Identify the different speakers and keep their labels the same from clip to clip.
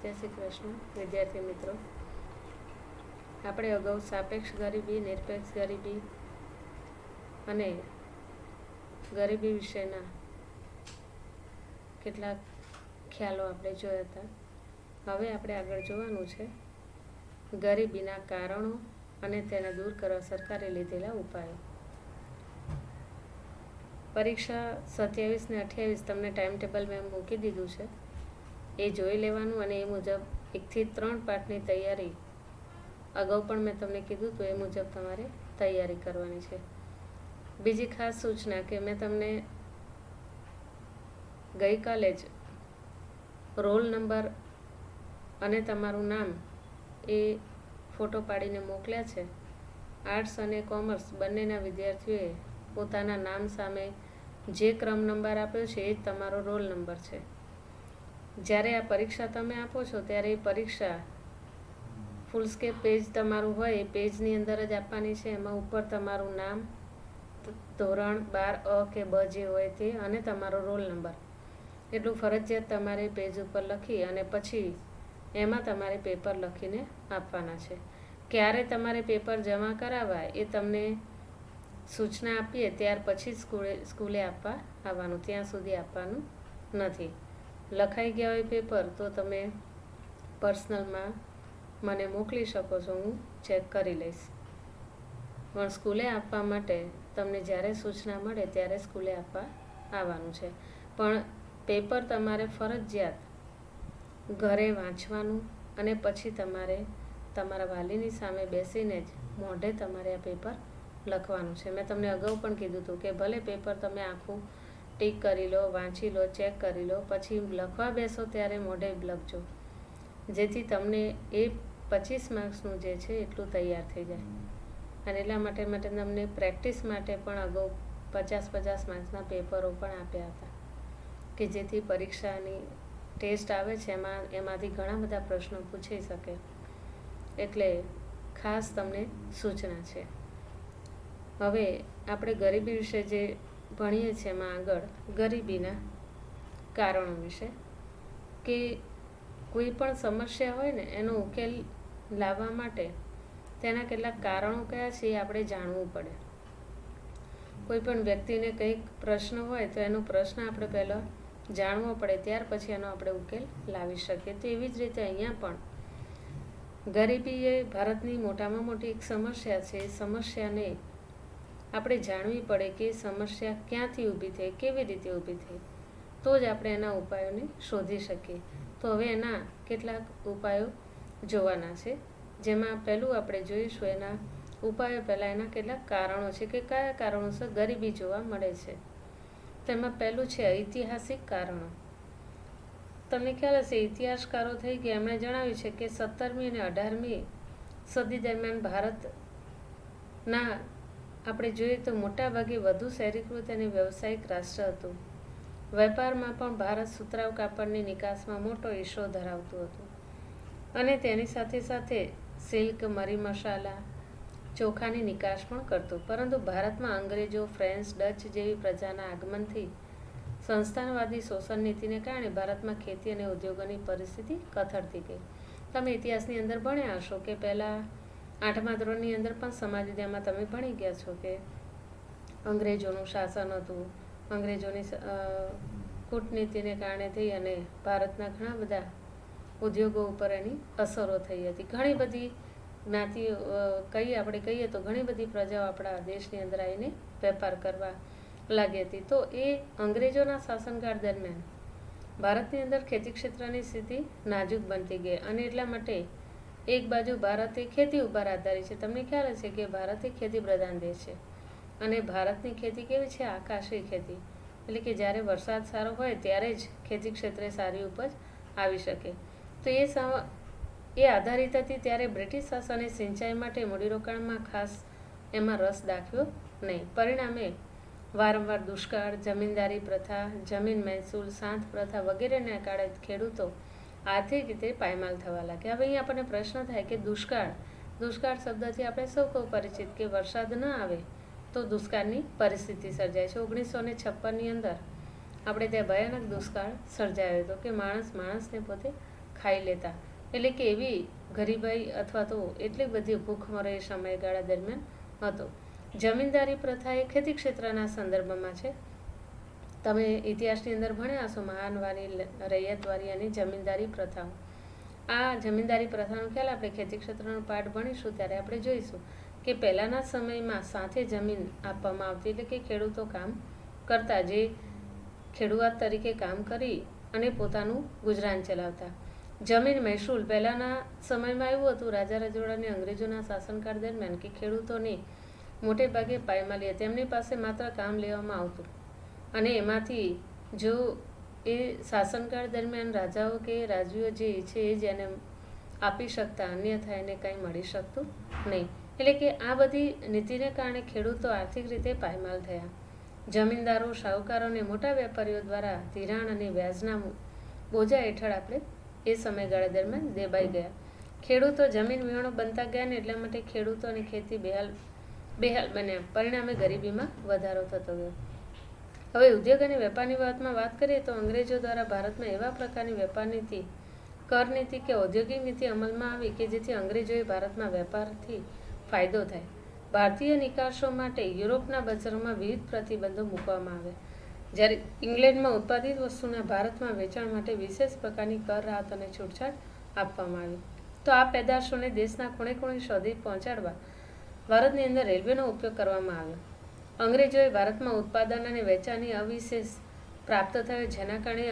Speaker 1: જય શ્રી કૃષ્ણ વિદ્યાર્થી મિત્રો, આપણે અગાઉ સાપેક્ષ ગરીબી, નિરપેક્ષ ગરીબી અને ગરીબી વિશેના કેટલાક ખ્યાલો આપણે જોયા હતા. હવે આપણે આગળ જોવાનું છે ગરીબીના કારણો અને તેને દૂર કરવા સરકારે લીધેલા ઉપાયો. પરીક્ષા 27 ને 28 તમને ટાઈમ ટેબલ મેં મૂકી દીધું છે, એ જોઈ લેવાનું અને એ મુજબ 1 થી 3 પાઠની તૈયારી અગાઉ પણ મેં તમને કીધું તો એ મુજબ તમારે તૈયારી કરવાની છે. બીજી ખાસ સૂચના કે મેં તમને ગઈકાલે જ રોલ નંબર અને તમારું નામ એ ફોટો પાડીને મોકલ્યા છે. આર્ટ્સ અને કોમર્સ બંનેના વિદ્યાર્થીઓએ પોતાના નામ સામે જે ક્રમ નંબર આપ્યો છે એ જ તમારો રોલ નંબર છે. જ્યારે આ પરીક્ષા તમે આપો છો ત્યારે એ પરીક્ષા ફૂલસ્કેપ પેજ તમારું હોય એ પેજની અંદર જ આપવાની છે. એમાં ઉપર તમારું નામ, ધોરણ 12 અ કે બ જે હોય તે અને તમારો રોલ નંબર એટલું ફરજિયાત તમારે પેજ ઉપર લખી અને પછી એમાં તમારે પેપર લખીને આપવાના છે. ક્યારે તમારે પેપર જમા કરાવવા એ તમને સૂચના આપીએ ત્યાર પછી જ સ્કૂલે આપવા આવવાનું, ત્યાં સુધી આપવાનું નથી. લખાઈ ગયા હોય પેપર તો તમે પર્સનલમાં મને મોકલી શકો છો, હું ચેક કરી લઈશ. પણ સ્કૂલે આપવા માટે તમને જ્યારે સૂચના મળે ત્યારે સ્કૂલે આપવા આવવાનું છે. પણ પેપર તમારે ફરજિયાત ઘરે વાંચવાનું અને પછી તમારે તમારા વાલીની સામે બેસીને જ મોઢે તમારે આ પેપર લખવાનું છે. મેં તમને અગાઉ પણ કીધું હતું કે ભલે પેપર તમે આખું ટીક કરી લો, વાંચી લો, ચેક કરી લો, પછી લખવા બેસો ત્યારે મોઢે લખજો, જેથી તમને એ 25 માર્ક્સનું જે છે એટલું તૈયાર થઈ જાય. અને એટલા માટે તમને પ્રેક્ટિસ માટે પણ અગાઉ 50-50 માર્ક્સના પેપરો પણ આપ્યા હતા કે જેથી પરીક્ષાની ટેસ્ટ આવે છે એમાંથી ઘણા બધા પ્રશ્નો પૂછી શકે. એટલે ખાસ તમને સૂચના છે. હવે આપણે ગરીબી વિશે જે ભણીએ છીએ એમાં આગળ ગરીબીના કારણો વિશે કે કોઈ પણ સમસ્યા હોય ને એનો ઉકેલ લાવવા માટે તેના કેટલાક કારણો કયા છે એ આપણે જાણવું પડે. કોઈ પણ વ્યક્તિને કંઈક પ્રશ્ન હોય તો એનો પ્રશ્ન આપણે પહેલાં જાણવો પડે, ત્યાર પછી એનો આપણે ઉકેલ લાવી શકીએ. તો એવી જ રીતે અહીંયા પણ ગરીબી એ ભારતની મોટામાં મોટી એક સમસ્યા છે. એ સમસ્યાને આપણે જાણવી પડે કે સમસ્યા ક્યાંથી ઊભી થઈ, કેવી રીતે ઊભી થઈ, તો જ આપણે એના ઉપાયોને શોધી શકીએ. તો હવે એના કેટલાક ઉપાયો જોવાના છે, જેમાં પહેલું આપણે જોઈશું એના ઉપાયો પહેલાં એના કેટલાક કારણો છે કે કયા કારણોસર ગરીબી જોવા મળે છે. તેમાં પહેલું છે ઐતિહાસિક કારણો. તમને ખ્યાલ હશે ઇતિહાસકારો થઈ ગયા, એમણે જણાવ્યું છે કે 17મી અને 18મી સદી દરમિયાન ભારતના આપણે જોઈએ તો મોટાભાગે વધુ શહેરીકૃત અને વ્યવસાયિક રાષ્ટ્ર હતું. વેપારમાં પણ ભારત સુતરાઉ કાપડની નિકાસમાં મોટો હિસ્સો ધરાવતું હતું અને તેની સાથે સાથે સિલ્ક, મરી મસાલા, ચોખાની નિકાસ પણ કરતું. પરંતુ ભારતમાં અંગ્રેજો, ફ્રેન્ચ, ડચ જેવી પ્રજાના આગમનથી સંસ્થાનવાદી શોષણ નીતિને કારણે ભારતમાં ખેતી અને ઉદ્યોગોની પરિસ્થિતિ કથળતી ગઈ. તમે ઇતિહાસની અંદર ભણ્યા હશો કે પહેલાં 8મા ધોરણની અંદર પણ સમાજ વિદ્યામાં તમે ભણી ગયા છો કે અંગ્રેજોનું શાસન હતું. અંગ્રેજોની કૂટનીતિને કારણે થઈ અને ભારતના ઘણા બધા ઉદ્યોગો ઉપર એની અસરો થઈ હતી. ઘણી બધી જ્ઞાતિઓ આપણે કહીએ તો ઘણી બધી પ્રજાઓ આપણા દેશની અંદર આવીને વેપાર કરવા લાગી હતી. તો એ અંગ્રેજોના શાસનકાળ દરમિયાન ભારતની અંદર ખેતી ક્ષેત્રની સ્થિતિ નાજુક બનતી ગઈ અને એટલા માટે એક બાજુ ભારત એ ખેતી ઉપર આધારિત છે. તમને ખ્યાલ હશે કે ભારત એ ખેતી પ્રધાન દેશ છે અને ભારતની ખેતી કેવી છે? આકાશી ખેતી, એટલે કે જ્યારે વરસાદ સારો હોય ત્યારે જ ખેતી ક્ષેત્રે સારી ઉપજ આવી શકે. તો એ આધારિત હતી. ત્યારે બ્રિટિશ શાસને સિંચાઈ માટે મૂડીરોકાણમાં ખાસ એમાં રસ દાખવ્યો નહીં. પરિણામે વારંવાર દુષ્કાળ, જમીનદારી પ્રથા, જમીન મહેસૂલ, સાંત પ્રથા વગેરેને કારણે ખેડૂતો આર્થિક રીતે પાયમાલ થવા લાગ્યા. હવે અહીં આપણને પ્રશ્ન થાય કે દુષ્કાળ શબ્દથી આપણે સૌ પરિચિત કે વરસાદ ન આવે તો દુષ્કાળની પરિસ્થિતિ સર્જાય છે. 1956ની અંદર આપણે ત્યાં ભયાનક દુષ્કાળ સર્જાયો હતો કે માણસને પોતે ખાઈ લેતા, એટલે કે એવી ગરીબાઈ અથવા તો એટલી બધી ભૂખમરો એ સમયગાળા દરમિયાન હતો. જમીનદારી પ્રથા એ ખેતી ક્ષેત્રના સંદર્ભમાં છે. તમે ઇતિહાસની અંદર ભણ્યા હશો મહાનવારી, રૈયતવારી અને જમીનદારી પ્રથાઓ. આ જમીનદારી પ્રથાનો ખ્યાલ આપણે ખેતી ક્ષેત્રનો પાઠ ભણીશું ત્યારે આપણે જોઈશું કે પહેલાંના સમયમાં સાથે જમીન આપવામાં આવતી, એટલે કે ખેડૂતો કામ કરતા, જે ખેડૂત તરીકે કામ કરી અને પોતાનું ગુજરાન ચલાવતા. જમીન મહેસૂલ પહેલાંના સમયમાં એવું હતું, રાજા રજવાડાને અંગ્રેજોના શાસનકાળ દરમિયાન કે ખેડૂતોને મોટે ભાગે પાયમાલી હતી, તેમની પાસે માત્ર કામ લેવામાં આવતું અને એમાંથી જો એ શાસનકાળ દરમિયાન રાજાઓ કે રાજવીઓ જે છે એ જ એને આપી શકતા, અન્યથા એને કંઈ મળી શકતું નહીં. એટલે કે આ બધી નીતિને કારણે ખેડૂતો આર્થિક રીતે પાયમાલ થયા. જમીનદારો, શાહુકારો અને મોટા વેપારીઓ દ્વારા ધિરાણ અને વ્યાજના બોજા હેઠળ આપણે એ સમયગાળા દરમિયાન દેબાઈ ગયા. ખેડૂતો જમીન વિહોણો બનતા ગયા ને એટલા માટે ખેડૂતો અને ખેતી બેહાલ બન્યા. પરિણામે ગરીબીમાં વધારો થતો ગયો. હવે ઉદ્યોગ અને વેપારની વાતમાં વાત કરીએ તો અંગ્રેજો દ્વારા ભારતમાં એવા પ્રકારની વેપાર નીતિ, કર નીતિ કે ઔદ્યોગિક નીતિ અમલમાં આવી કે જેથી અંગ્રેજોએ ભારતમાં વેપારથી ફાયદો થાય. ભારતીય નિકાસો માટે યુરોપના બજારોમાં વિવિધ પ્રતિબંધો મૂકવામાં આવ્યા, જ્યારે ઇંગ્લેન્ડમાં ઉત્પાદિત વસ્તુના ભારતમાં વેચાણ માટે વિશેષ પ્રકારની કર રાહત અને છૂટછાટ આપવામાં આવી. તો આ પેદાશોને દેશના ખૂણે ખૂણે સુધી પહોંચાડવા ભારતની અંદર રેલવેનો ઉપયોગ કરવામાં આવ્યો. અંગ્રેજોએ ભારતમાં ઉત્પાદન અને વેચાણની અવિશેષ પ્રાપ્ત થયો, જેના કારણે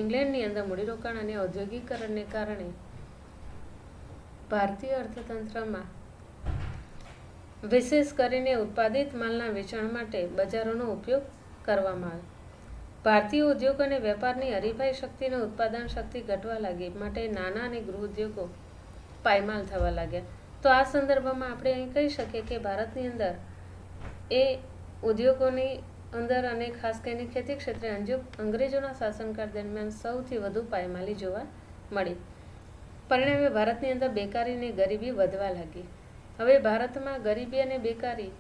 Speaker 1: ઇંગ્લેન્ડની અંદર મૂડીરોકાણ અને ઔદ્યોગિકરણને કારણે ભારતીય અર્થતંત્રમાં વિશેષ કરીને ઉત્પાદિત માલના વેચાણ માટે બજારોનો ઉપયોગ કરવામાં આવ્યો. ભારતીય ઉદ્યોગ અને વેપારની હરીફાઈ શક્તિ અને ઉત્પાદન શક્તિ ઘટવા લાગી, માટે નાના અને ગૃહ ઉદ્યોગો પાયમાલ થવા લાગ્યા. તો આ સંદર્ભમાં આપણે અહીં કહી શકીએ કે ભારતની અંદર એ ઉદ્યોગોની અંદર અને ખાસ કરીને ખેતી ક્ષેત્રે અંગ્રેજોના શાસનકાળ દરમિયાન સૌથી વધુ પાયમાલી જોવા મળી. પરિણામે ભારતની અંદર બેકારી અને ગરીબી વધવા લાગી. હવે ભારતમાં ગરીબી અને બેકારી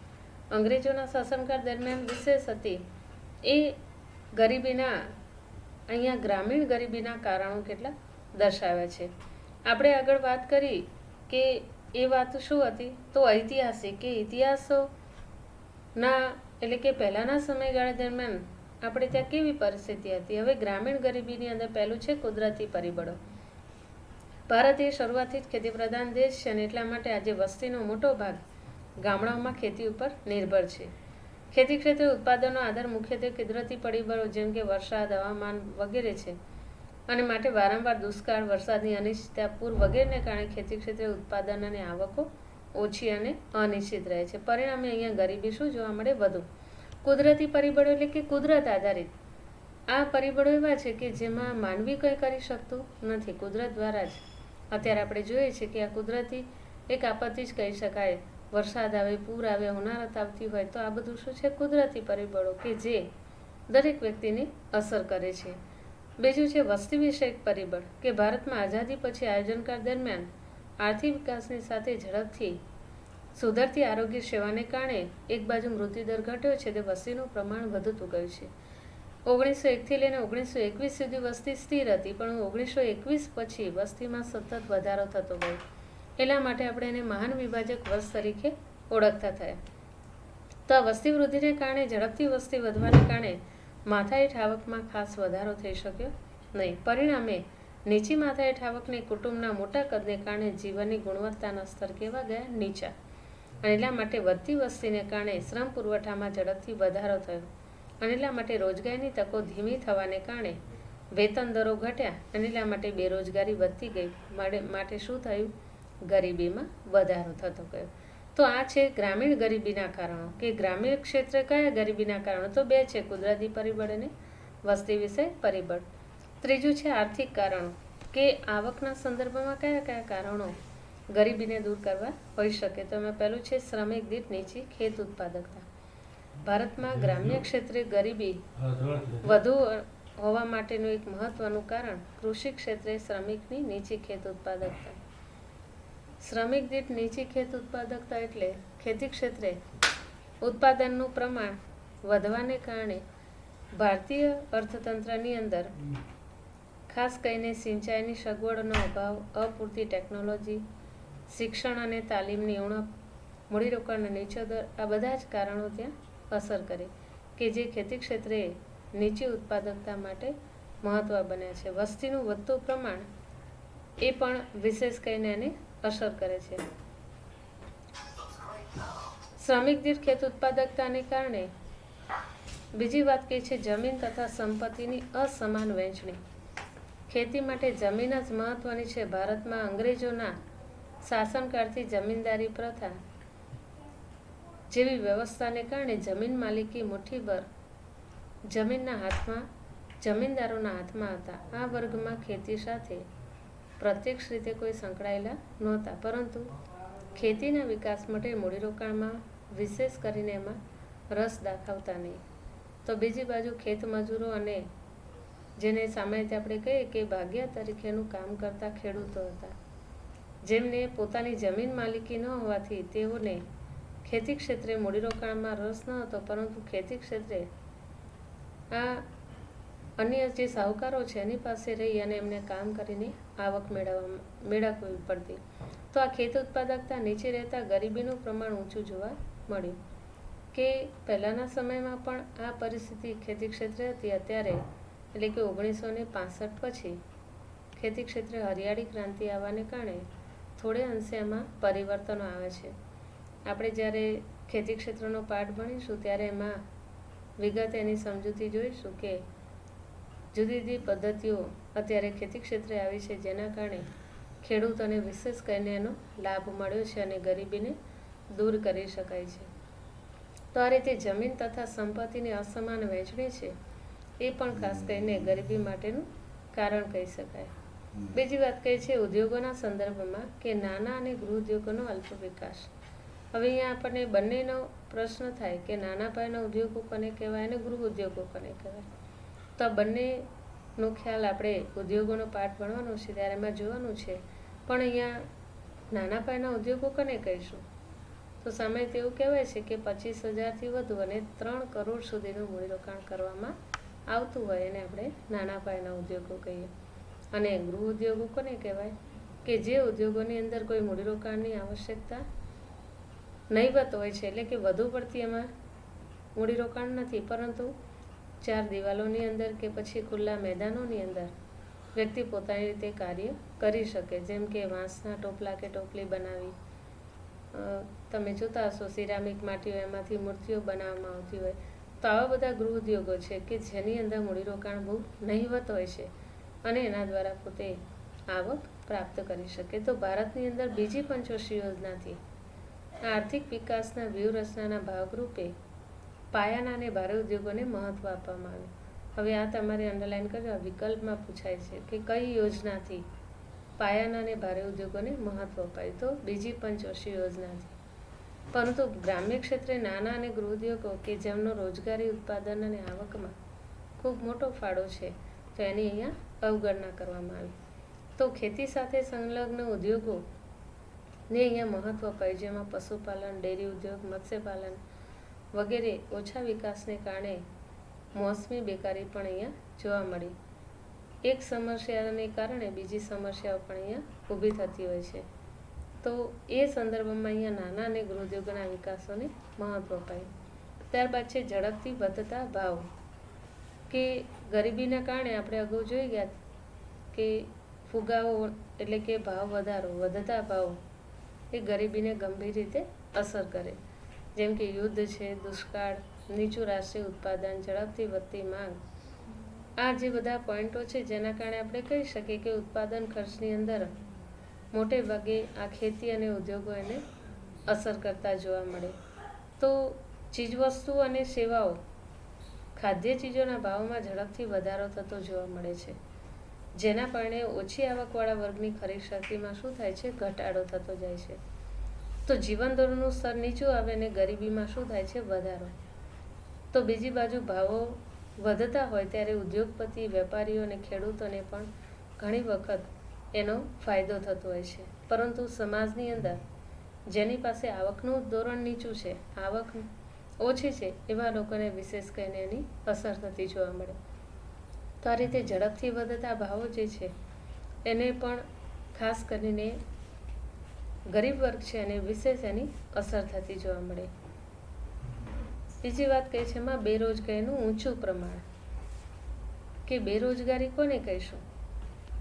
Speaker 1: અંગ્રેજોના શાસનકાળ દરમિયાન વિશેષ હતી. એ ગરીબીના અહીંયા ગ્રામીણ ગરીબીના કારણો કેટલા દર્શાવ્યા છે. આપણે આગળ વાત કરી કે એ વાત શું હતી, તો ઐતિહાસિક કે ઇતિહાસોના એટલે કે પહેલાંના સમયગાળા દરમિયાન આપણે ત્યાં કેવી પરિસ્થિતિ હતી. હવે ગ્રામીણ ગરીબીની અંદર પહેલું છે કુદરતી પરિબળો. ભારત એ શરૂઆતથી જ ખેતી પ્રધાન દેશ છે અને એટલા માટે આજે વસ્તીનો મોટો ભાગ ગામડાઓમાં ખેતી ઉપર નિર્ભર છે. ખેતી ક્ષેત્રે ઉત્પાદનનો આધાર મુખ્યત્વે કુદરતી પરિબળો જેમ કે વરસાદ, હવામાન વગેરે છે અને માટે વારંવાર દુષ્કાળ, વરસાદની અનિશ્ચિતતા, પૂર વગેરેને કારણે ખેતી ક્ષેત્રે ઉત્પાદન અને આવકો ઓછી અને અનિશ્ચિત રહે છે. પરિણામે અહીંયા ગરીબી શું જોવા મળે? વધુ. કુદરતી પરિબળો એટલે કે કુદરત આધારિત આ પરિબળો એવા છે કે જેમાં માનવી કંઈ કરી શકતું નથી, કુદરત દ્વારા જ. અત્યારે આપણે જોઈએ છીએ કે આ કુદરતી એક આપત્તિ જ કહી શકાય. વરસાદ આવે, પૂર આવે, હોનારત આવતી હોય તો આ બધું શું છે? કુદરતી પરિબળો કે જે દરેક વ્યક્તિને અસર કરે છે. બીજું છે વસ્તી વિષયક પરિબળ કે ભારતમાં આઝાદી પછી આયોજનકાળ દરમિયાન આર્થિક વિકાસની સાથે ઝડપથી સુધરતી આરોગ્ય સેવાને કારણે એક બાજુ મૃત્યુદર ઘટ્યો છે, તે વસ્તીનું પ્રમાણ વધતું ગયું છે. 1901થી લઈને 1921 સુધી વસ્તી સ્થિર હતી, પણ 1921 પછી વસ્તીમાં સતત વધારો થતો ગયો. એટલા માટે આપણે એને મહાન વિભાજક વર્ષ તરીકે ઓળખતા થયા. તો આ વસ્તી વૃદ્ધિને કારણે ઝડપથી વસ્તી વધવાને કારણે માથાદીઠ આવકમાં ખાસ વધારો થઈ શક્યો નહીં. પરિણામે નીચી માથાદીઠ આવકને કુટુંબના મોટા કદને કારણે જીવનની ગુણવત્તાના સ્તર કેવા ગયા? નીચા. અને એટલા માટે વધતી વસ્તીને કારણે શ્રમ પુરવઠામાં ઝડપથી વધારો થયો અને એટલા માટે રોજગારીની તકો ધીમી થવાને કારણે વેતન દરો ઘટ્યા અને એટલા માટે બેરોજગારી વધતી ગઈ. માટે શું થયું? ગરીબીમાં વધારો થતો ગયો. તો આ છે ગ્રામીણ ગરીબીના કારણો કે ગ્રામીણ ક્ષેત્રે કયા ગરીબીના કારણો? તો બે છે, કુદરતી પરિબળ અને વસ્તી વિષય પરિબળ. ત્રીજું છે આર્થિક કારણો કે આવકના સંદર્ભમાં કયા કયા કારણો ગરીબીને દૂર કરવા હોઈ શકે. તો એમાં પહેલું છે શ્રમિક દીઠ નીચી ખેત ઉત્પાદકતા. ભારતમાં ગ્રામ્ય ક્ષેત્રે ગરીબી વધુ હોવા માટેનું એક મહત્વનું કારણ કૃષિ ક્ષેત્રે શ્રમિકની નીચી ખેત ઉત્પાદકતા. શ્રમિક દીઠ નીચી ખેત ઉત્પાદકતા એટલે ખેતી ક્ષેત્રે ઉત્પાદનનું પ્રમાણ વધવાને કારણે ભારતીય અર્થતંત્રની અંદર ખાસ કરીને સિંચાઈની સગવડોનો અભાવ, અપૂરતી ટેકનોલોજી, શિક્ષણ અને તાલીમની ઉણપ, મૂડીરોકાણનો નીચો દર, આ બધા જ કારણો ત્યાં અસર કરે કે જે ખેતી ક્ષેત્રે નીચી ઉત્પાદકતા માટે મહત્વ બન્યા છે. વસ્તીનું વધતું પ્રમાણ એ પણ વિશેષ કરીને એને અસર કરે છે. શ્રમિક દીઠ ખેત ઉત્પાદકતાને કારણે બીજી વાત કે છે જમીન તથા સંપત્તિની અસમાન વહેંચણી. ખેતી માટે જમીન જ મહત્વની છે. ભારતમાં અંગ્રેજોના શાસનકાળથી જમીનદારી પ્રથા જેવી વ્યવસ્થાને કારણે જમીન માલિકી મુઠ્ઠીભર જમીનદારોના હાથમાં હતા. આ વર્ગમાં ખેતી સાથે પ્રત્યક્ષ રીતે કોઈ સંકળાયેલા નહોતા, પરંતુ ખેતીના વિકાસ માટે મૂડીરોકાણમાં વિશેષ કરીને એમાં રસ દાખવતા નહીં. તો બીજી બાજુ ખેતમજૂરો અને જેને સામાન્ય આપણે કહીએ કે ભાગ્યા તરીકેનું કામ કરતા ખેડૂતો હતા, જેમને પોતાની જમીન માલિકી ન હોવાથી તેઓને ખેતી ક્ષેત્રે મૂડીરોકાણમાં રસ ન હતો, પરંતુ ખેતી ક્ષેત્રે આ અન્ય જે સાહુકારો છે એની પાસે રહી અને એમને કામ કરીને આવક મેળવવી પડતી. તો આ ખેત ઉત્પાદકતા નીચે રહેતા ગરીબીનું પ્રમાણ ઊંચું જોવા મળ્યું. કે પહેલાંના સમયમાં પણ આ પરિસ્થિતિ ખેતી ક્ષેત્રે હતી. અત્યારે એટલે કે 1965 પછી ખેતી ક્ષેત્રે હરિયાળી ક્રાંતિ આવવાને કારણે થોડે અંશે એમાં પરિવર્તનો આવે છે. આપણે જ્યારે ખેતી ક્ષેત્રનો પાઠ ભણીશું ત્યારે એમાં વિગતે એની સમજૂતી જોઈશું કે જુદી જુદી પદ્ધતિઓ અત્યારે ખેતી ક્ષેત્રે આવી છે, જેના કારણે ખેડૂતોને વિશેષ કરીને એનો લાભ મળ્યો છે અને ગરીબીને દૂર કરી શકાય છે. તો આ રીતે જમીન તથા સંપત્તિની અસમાન વહેંચણી છે એ પણ ખાસ કરીને ગરીબી માટેનું કારણ કહી શકાય. બીજી વાત કહી છે ઉદ્યોગોના સંદર્ભમાં કે નાના અને ગૃહ ઉદ્યોગોનો અલ્પ વિકાસ. હવે અહીંયા આપણને બંનેનો પ્રશ્ન થાય કે નાના પાયાના ઉદ્યોગો કોને કહેવાય અને ગૃહ ઉદ્યોગો કોને કહેવાય. તો આ બંનેનો ખ્યાલ આપણે ઉદ્યોગોનો પાઠ ભણવાનો છે ત્યારે એમાં જોવાનું છે. પણ અહીંયા નાના પાયાના ઉદ્યોગો કોને કહીશું? તો સામે તેવું કહેવાય છે કે 25,000થી વધુ અને 3 કરોડ સુધીનું મૂડીરોકાણ કરવામાં આવતું હોય એને આપણે નાના પાયાના ઉદ્યોગો કહીએ. અને ગૃહ ઉદ્યોગો કોને કહેવાય? કે જે ઉદ્યોગોની અંદર કોઈ મૂડીરોકાણની આવશ્યકતા નહીવત હોય છે, એટલે કે વધુ પડતી એમાં મૂડીરોકાણ નથી, પરંતુ 4 દિવાલોની અંદર કે પછી ખુલ્લા મેદાનોની અંદર વ્યક્તિ પોતાની રીતે કાર્ય કરી શકે. જેમ કે વાંસના ટોપલા કે ટોપલી બનાવી, તમે જોતા હશો સિરામિક માટીઓ એમાંથી મૂર્તિઓ બનાવવામાં આવતી હોય. તો આવા બધા ગૃહ ઉદ્યોગો છે કે જેની અંદર મૂડીરોકાણ બહુ નહીવત હોય છે અને એના દ્વારા પોતે આવક પ્રાપ્ત કરી શકે. તો ભારતની અંદર બીજી પંચવર્ષીય યોજનાથી આર્થિક વિકાસના વ્યૂહરચનાના ભાગરૂપે પાયાના અને ભારે ઉદ્યોગોને મહત્વ આપવામાં આવ્યું. હવે આ તમારે અંડરલાઈન કરવા વિકલ્પમાં પૂછાય છે કે કઈ યોજનાથી પાયાના અને ભારે ઉદ્યોગોને મહત્વ અપાયું? તો બીજી પંચવર્ષીય યોજનાથી. પરંતુ ગ્રામ્ય ક્ષેત્રે નાના અને ગૃહ ઉદ્યોગો કે જેમનો રોજગારી, ઉત્પાદન અને આવકમાં ખૂબ મોટો ફાળો છે, તો એની અહીંયા અવગણના કરવામાં આવી. તો ખેતી સાથે સંલગ્ન ઉદ્યોગોને અહીંયા મહત્વ અપાયું, જેમાં પશુપાલન, ડેરી ઉદ્યોગ, મત્સ્યપાલન વગેરે ઓછા વિકાસને કારણે મોસમી બેકારી પણ અહીંયા જોવા મળી. એક સમસ્યાને કારણે બીજી સમસ્યાઓ પણ અહીંયા ઊભી થતી હોય છે. તો એ સંદર્ભમાં અહીંયા નાના અને ગૃહ ઉદ્યોગોના વિકાસોને મહત્વ અપાયું. ત્યારબાદ છે ઝડપથી વધતા ભાવ. કે ગરીબીના કારણે આપણે અગાઉ જોઈ ગયા કે ફુગાવો એટલે કે ભાવ વધારો, વધતા ભાવ એ ગરીબીને ગંભીર રીતે અસર કરે. જેમ કે યુદ્ધ છે, દુષ્કાળ, નીચું રાષ્ટ્રીય ઉત્પાદન, ઝડપથી વધતી માંગ, આ જે બધા પોઈન્ટો છે જેના કારણે આપણે કહી શકીએ કે ઉત્પાદન ખર્ચની અંદર મોટે ભાગે આ ખેતી અને ઉદ્યોગો એને અસર કરતા જોવા મળે. તો ચીજવસ્તુઓ અને સેવાઓ, ખાદ્ય ચીજોના ભાવમાં ઝડપથી વધારો થતો જોવા મળે છે, જેના કારણે ઓછી આવકવાળા વર્ગની ખરીદ શક્તિમાં શું થાય છે? ઘટાડો થતો જાય છે. તો જીવન ધોરણનું સ્તર નીચું આવે અને ગરીબીમાં શું થાય છે? વધારો. તો બીજી બાજુ ભાવો વધતા હોય ત્યારે ઉદ્યોગપતિ, વેપારીઓ અને ખેડૂતોને પણ ઘણી વખત એનો ફાયદો થતો હોય છે. પરંતુ સમાજની અંદર જેની પાસે આવકનું ધોરણ નીચું છે, આવક ઓછી છે, એવા લોકોને વિશેષ કરીને એની અસર થતી જોવા મળે. તો આ રીતે ઝડપથી વધતા ભાવો જે છે એને પણ ખાસ કરીને ગરીબ વર્ગ છે અને વિશેષ એની અસર થતી જોવા મળે. બીજી વાત કહે છે એમાં બેરોજગારીનું ઊંચું પ્રમાણ, કે બેરોજગારી કોને કહીશું?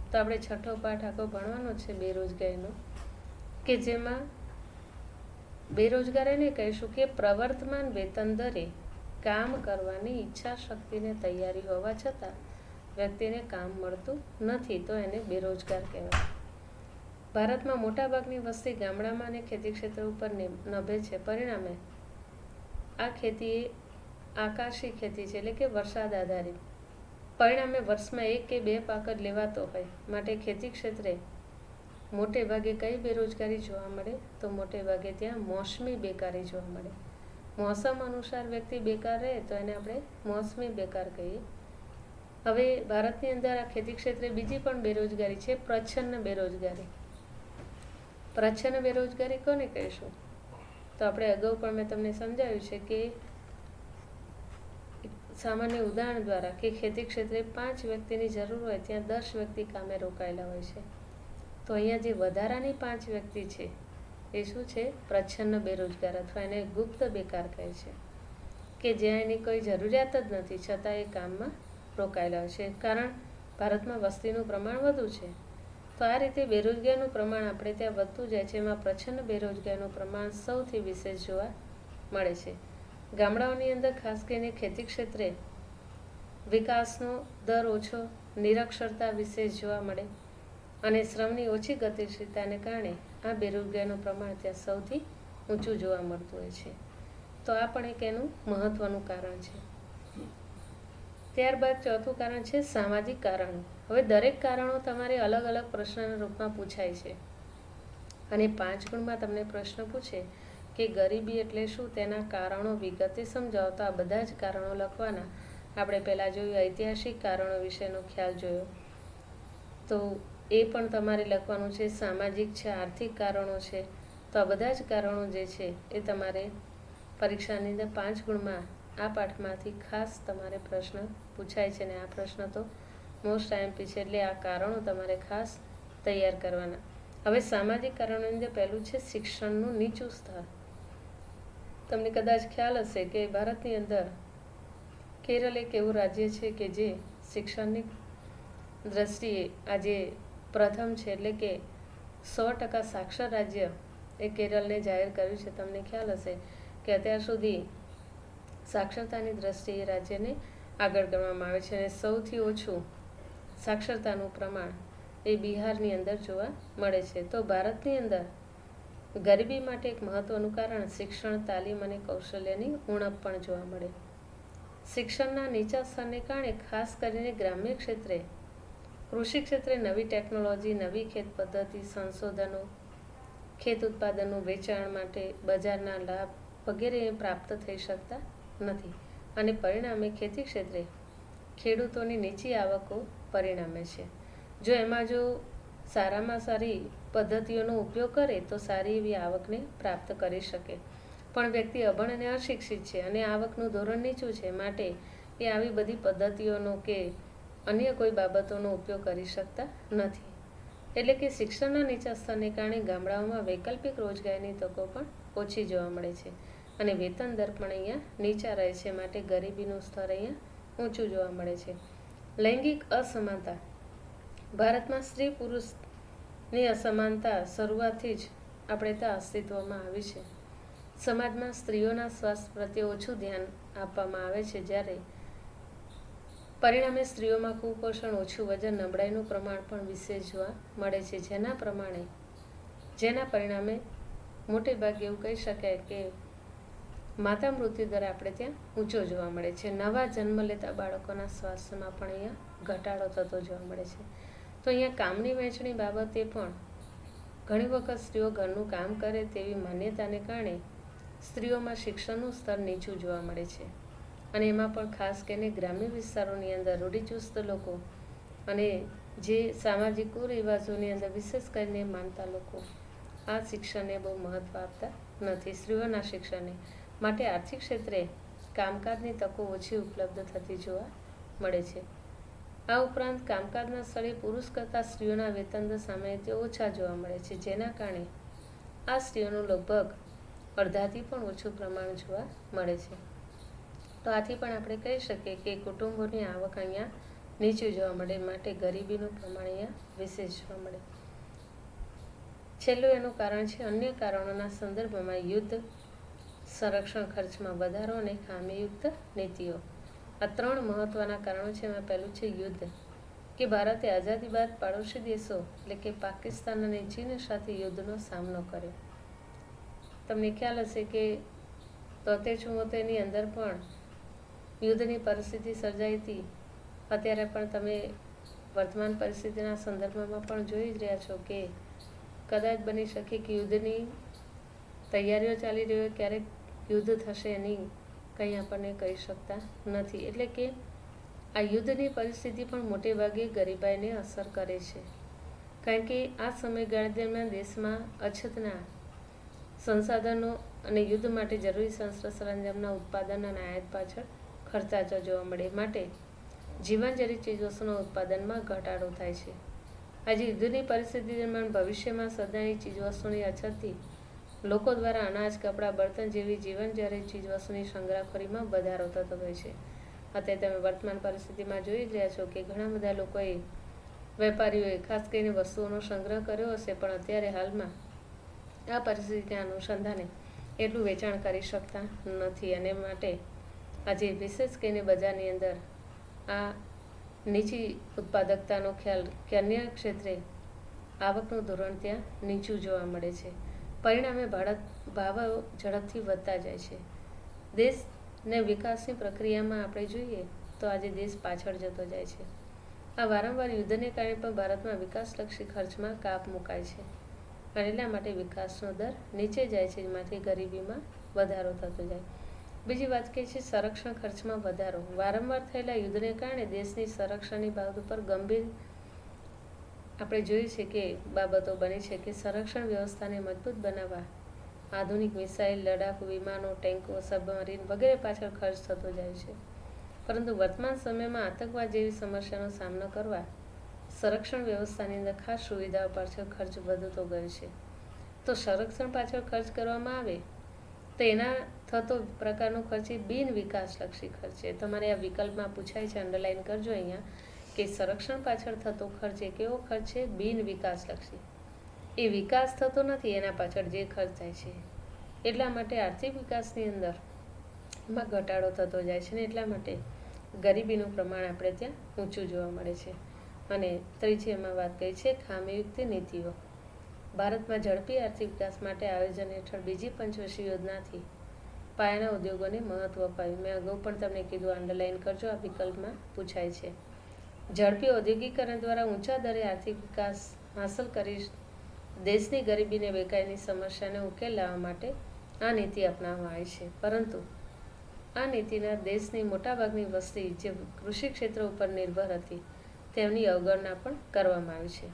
Speaker 1: તો આપણે છઠ્ઠો પાઠ આખો ભણવાનો છે બેરોજગારીનો, કે જેમાં બેરોજગારીને કહીશું કે પ્રવર્તમાન વેતન દરે કામ કરવાની ઈચ્છા શક્તિને તૈયારી હોવા છતાં વ્યક્તિને કામ મળતું નથી, તો એને બેરોજગાર કહેવાય. ભારતમાં મોટાભાગની વસ્તી ગામડામાં અને ખેતી ક્ષેત્ર ઉપર નભે છે. પરિણામે આ ખેતી એ આકાશી ખેતી છે, એટલે કે વરસાદ આધારિત. પરિણામે વર્ષમાં 1 કે 2 પાક જ લેવાતો હોય, માટે ખેતી ક્ષેત્રે મોટે ભાગે કઈ બેરોજગારી જોવા મળે? તો મોટે ભાગે ત્યાં મોસમી બેકારી જોવા મળે. મોસમ અનુસાર વ્યક્તિ બેકાર રહે તો એને આપણે મોસમી બેકાર કહીએ. હવે ભારતની અંદર આ ખેતી ક્ષેત્રે બીજી પણ બેરોજગારી છે, પ્રચ્છન્ન બેરોજગારી. પ્રચ્છન્ન બેરોજગારી કોને કહીશું? તો આપણે અગાઉ પણ મેં તમને સમજાવ્યું છે કે સામાન્ય ઉદાહરણ દ્વારા કે ખેતી ક્ષેત્રે 5 વ્યક્તિની જરૂર હોય ત્યાં 10 વ્યક્તિ કામે રોકાયેલા હોય છે. તો અહીંયા જે વધારાની 5 વ્યક્તિ છે એ શું છે? પ્રચ્છન્ન બેરોજગાર, અથવા એને ગુપ્ત બેકાર કહે છે, કે જ્યાં એની કોઈ જરૂરિયાત જ નથી છતાં એ કામમાં રોકાયેલા હોય છે, કારણ ભારતમાં વસ્તીનું પ્રમાણ વધુ છે. તો આ રીતે બેરોજગારીનું પ્રમાણ આપણે ત્યાં વધતું જાય છે. એમાં પ્રચ્છન્ન બેરોજગારીનું પ્રમાણ સૌથી વિશેષ જોવા મળે છે. ગામડાઓની અંદર ખાસ કરીને ખેતી ક્ષેત્રે વિકાસનો દર ઓછો, નિરક્ષરતા વિશેષ જોવા મળે અને શ્રમની ઓછી ગતિશીલતાને કારણે આ બેરોજગારીનું પ્રમાણ ત્યાં સૌથી ઊંચું જોવા મળતું હોય છે. તો આ પણ એક એનું મહત્વનું કારણ છે. ત્યારબાદ ચોથું કારણ છે સામાજિક કારણો. હવે દરેક કારણો તમારે અલગ અલગ પ્રશ્નના રૂપમાં પૂછાય છે, અને 5 ગુણમાં તમને પ્રશ્ન પૂછે કે ગરીબી એટલે શું, તેના કારણો વિગતે સમજાવો. તો આ બધા જ કારણો લખવાના. આપણે પહેલાં જોયું ઐતિહાસિક કારણો વિશેનો ખ્યાલ જોયો, તો એ પણ તમારે લખવાનું છે. સામાજિક છે, આર્થિક કારણો છે. તો આ બધા જ કારણો જે છે એ તમારે પરીક્ષાની અંદર 5 ગુણમાં આ પાઠમાંથી ખાસ તમારે પ્રશ્ન પૂછાય છે, અને આ પ્રશ્ન તો મોસ્ટ આઈએમપી છે, એટલે આ કારણો તમારે ખાસ તૈયાર કરવાના. હવે સામાજિક કારણોની અંદર પહેલું છે શિક્ષણનું નીચું સ્તર. તમને કદાચ ખ્યાલ હશે કે ભારતની અંદર કેરળ એક એવું રાજ્ય છે કે જે શિક્ષણની દ્રષ્ટિએ આજે પ્રથમ છે, એટલે કે 100% સાક્ષર રાજ્ય એ કેરળને જાહેર કર્યું છે. તમને ખ્યાલ હશે કે અત્યાર સુધી સાક્ષરતાની દ્રષ્ટિએ રાજ્યને આગળ કરવામાં આવે છે, અને સૌથી ઓછું સાક્ષરતાનું પ્રમાણ એ બિહારની અંદર જોવા મળે છે. તો ભારતની અંદર ગરીબી માટે એક મહત્વનું કારણ શિક્ષણ, તાલીમ અને કૌશલ્યની ઉણપ પણ જોવા મળે. શિક્ષણના નીચા સ્તરને કારણે ખાસ કરીને ગ્રામ્ય ક્ષેત્રે, કૃષિ ક્ષેત્રે નવી ટેકનોલોજી, નવી ખેત પદ્ધતિ, સંશોધનો, ખેત ઉત્પાદનનું વેચાણ માટે બજારના લાભ વગેરે પ્રાપ્ત થઈ શકતા નથી, અને પરિણામે ખેતી ક્ષેત્રે ખેડૂતોની નીચી આવકો પરિણામે છે. જો એમાં સારામાં સારી પદ્ધતિઓનો ઉપયોગ કરે તો સારી એવી આવકને પ્રાપ્ત કરી શકે, પણ વ્યક્તિ અભણ અને અશિક્ષિત છે અને આવકનું ધોરણ નીચું છે, માટે એ આવી બધી પદ્ધતિઓનો કે અન્ય કોઈ બાબતોનો ઉપયોગ કરી શકતા નથી. એટલે કે શિક્ષણના નીચા સ્તરને કારણે ગામડાઓમાં વૈકલ્પિક રોજગારીની તકો પણ ઓછી જોવા મળે છે, અને વેતન દર પણ અહીંયા નીચા રહે છે, માટે ગરીબીનું સ્તર અહીંયા ઊંચું જોવા મળે છે. લૈંગિક અસમાનતા. ભારતમાં સ્ત્રી પુરુષની અસમાનતા શરૂઆતથી જ આપણે ત્યાં અસ્તિત્વમાં આવી છે. સમાજમાં સ્ત્રીઓના સ્વાસ્થ્ય પ્રત્યે ઓછું ધ્યાન આપવામાં આવે છે, જ્યારે પરિણામે સ્ત્રીઓમાં કુપોષણ, ઓછું વજન, નબળાઈનું પ્રમાણ પણ વિશેષ જોવા મળે છે, જેના પરિણામે મોટે ભાગે એવું કહી શકાય કે માતા મૃત્યુ દર આપણે ત્યાં ઊંચો જોવા મળે છે. નવા જન્મ લેતા બાળકોના સ્વાસ્થ્યમાં પણ અહીંયા ઘટાડો થતો જોવા મળે છે. તો અહીંયા કામની વહેંચણી બાબતે પણ ઘણી વખત સ્ત્રીઓ ઘરનું કામ કરે તેવી માન્યતાને કારણે સ્ત્રીઓમાં શિક્ષણનું સ્તર નીચું જોવા મળે છે, અને એમાં પણ ખાસ કરીને ગ્રામ્ય વિસ્તારોની અંદર રૂઢિચુસ્ત લોકો અને જે સામાજિક કુરિવાજોની અંદર વિશેષ કરીને માનતા લોકો આ શિક્ષણને બહુ મહત્ત્વ આપતા નથી, સ્ત્રીઓના શિક્ષણને. માટે આર્થિક ક્ષેત્રે કામકાજની તકો ઓછી ઉપલબ્ધ થતી જોવા મળે છે. આ ઉપરાંત કામકાજના સ્થળે પુરુષ કરતાં સ્ત્રીઓના વેતન દર સામાન્ય રીતે ઓછા જોવા મળે છે, જેના કારણે આ સ્ત્રીઓનું લગભગ અડધાથી પણ ઓછું પ્રમાણ જોવા મળે છે. તો આથી પણ આપણે કહી શકીએ કે કુટુંબોની આવક અહીંયા નીચું જોવા મળે, માટે ગરીબીનું પ્રમાણ અહીંયા વિશેષ જોવા મળે. છેલ્લું એનું કારણ છે અન્ય કારણોના સંદર્ભમાં યુદ્ધ, સંરક્ષણ ખર્ચમાં વધારો અને ખામીયુક્ત નીતિઓ. આ 3 મહત્વના કારણો છે. એમાં પહેલું છે યુદ્ધ, કે ભારતે આઝાદી બાદ પાડોશી દેશો એટલે કે પાકિસ્તાન અને ચીન સાથે યુદ્ધનો સામનો કર્યો. તમને ખ્યાલ હશે કે 73-74ની અંદર પણ યુદ્ધની પરિસ્થિતિ સર્જાઈ હતી. અત્યારે પણ તમે વર્તમાન પરિસ્થિતિના સંદર્ભમાં પણ જોઈ જ રહ્યા છો કે કદાચ બની શકે કે યુદ્ધની તૈયારીઓ ચાલી રહી હોય, ક્યારેક યુદ્ધ થશે નહીં, કંઈ આપણને કહી શકતા નથી. એટલે કે આ યુદ્ધની પરિસ્થિતિ પણ મોટે ભાગે ગરીબાઈને અસર કરે છે, કારણ કે આ સમયગાળા દરમિયાન દેશમાં અછતના સંસાધનો અને યુદ્ધ માટે જરૂરી શસ્ત્ર સરંજામના ઉત્પાદન અને આયાત પાછળ ખર્ચાચો જોવા મળે, માટે જીવનજરૂરી ચીજવસ્તુના ઉત્પાદનમાં ઘટાડો થાય છે. આજે યુદ્ધની પરિસ્થિતિ દરમિયાન ભવિષ્યમાં સર્જાનારી ચીજવસ્તુની અછતથી લોકો દ્વારા અનાજ, કપડાં, બળતણ જેવી જીવનજરૂરી ચીજવસ્તુની સંગ્રહખોરીમાં વધારો થતો હોય છે. અત્યારે તમે વર્તમાન પરિસ્થિતિમાં જોઈ જ રહ્યા છો કે ઘણા બધા લોકોએ, વેપારીઓએ ખાસ કરીને વસ્તુઓનો સંગ્રહ કર્યો હશે, પણ અત્યારે હાલમાં આ પરિસ્થિતિના અનુસંધાને એટલું વેચાણ કરી શકતા નથી, અને માટે આજે વિશેષ કરીને બજારની અંદર આ નીચી ઉત્પાદકતાનો ખ્યાલ કે અન્ય ક્ષેત્રે આવકનું ધોરણ ત્યાં નીચું જોવા મળે છે. પરિણામે ભાવો ઝડપથી વધતા જાય છે. દેશને વિકાસની પ્રક્રિયામાં આપણે જોઈએ તો આજે દેશ પાછળ જતો જાય છે. આ વારંવાર યુદ્ધને કારણે પણ ભારતમાં વિકાસલક્ષી ખર્ચમાં કાપ મુકાય છે, અને એટલા માટે વિકાસનો દર નીચે જાય છે, જેમાંથી ગરીબીમાં વધારો થતો જાય. બીજી વાત કે છે સંરક્ષણ ખર્ચમાં વધારો. વારંવાર થયેલા યુદ્ધને કારણે દેશની સંરક્ષણની બાબત પર ગંભીર આપણે જોઈએ છે કે બાબતો બની છે કે સંરક્ષણ વ્યવસ્થાને મજબૂત બનાવવા આધુનિક મિસાઇલ, લડાકુ વિમાનો, ટેન્કો, સબમરીન વગેરે પાછળ ખર્ચ થતો જાય છે. પરંતુ વર્તમાન સમયમાં આતંકવાદ જેવી સમસ્યાનો સામનો કરવા સંરક્ષણ વ્યવસ્થાની અંદર ખાસ સુવિધાઓ પાછળ ખર્ચ વધતો ગયો છે. તો સંરક્ષણ પાછળ ખર્ચ કરવામાં આવે તો એના થતો પ્રકારનો ખર્ચ એ બિન વિકાસલક્ષી ખર્ચ છે. તમારે આ વિકલ્પમાં પૂછાય છે, અંડરલાઈન કરજો અહીંયા, કે સંરક્ષણ પાછળ થતો ખર્ચ એ કેવો ખર્ચ છે? બિન વિકાસલક્ષી. એ વિકાસ થતો નથી એના પાછળ જે ખર્ચ થાય છે, એટલા માટે આર્થિક વિકાસની અંદર એમાં ઘટાડો થતો જાય છે, ને એટલા માટે ગરીબીનું પ્રમાણ આપણે ત્યાં ઊંચું જોવા મળે છે. અને ત્રીજી એમાં વાત કરી છે ખામીયુક્ત નીતિઓ. ભારતમાં ઝડપી આર્થિક વિકાસ માટે આયોજન હેઠળ બીજી પંચવર્ષીય યોજનાથી પાયાના ઉદ્યોગોને મહત્વ અપાયું. મેં અગાઉ પણ તમને કીધું, અંડરલાઈન કરજો, આ વિકલ્પમાં પૂછાય છે. ઝડપી ઔદ્યોગિકરણ દ્વારા ઊંચા દરે આર્થિક વિકાસ હાંસલ કરી દેશની ગરીબીને બેકારીની સમસ્યાને ઉકેલ લાવવા માટે આ નીતિ અપનાવવામાં આવી છે. પરંતુ આ નીતિના દેશની મોટાભાગની વસ્તી જે કૃષિ ક્ષેત્ર ઉપર નિર્ભર હતી તેમની અવગણના પણ કરવામાં આવી છે.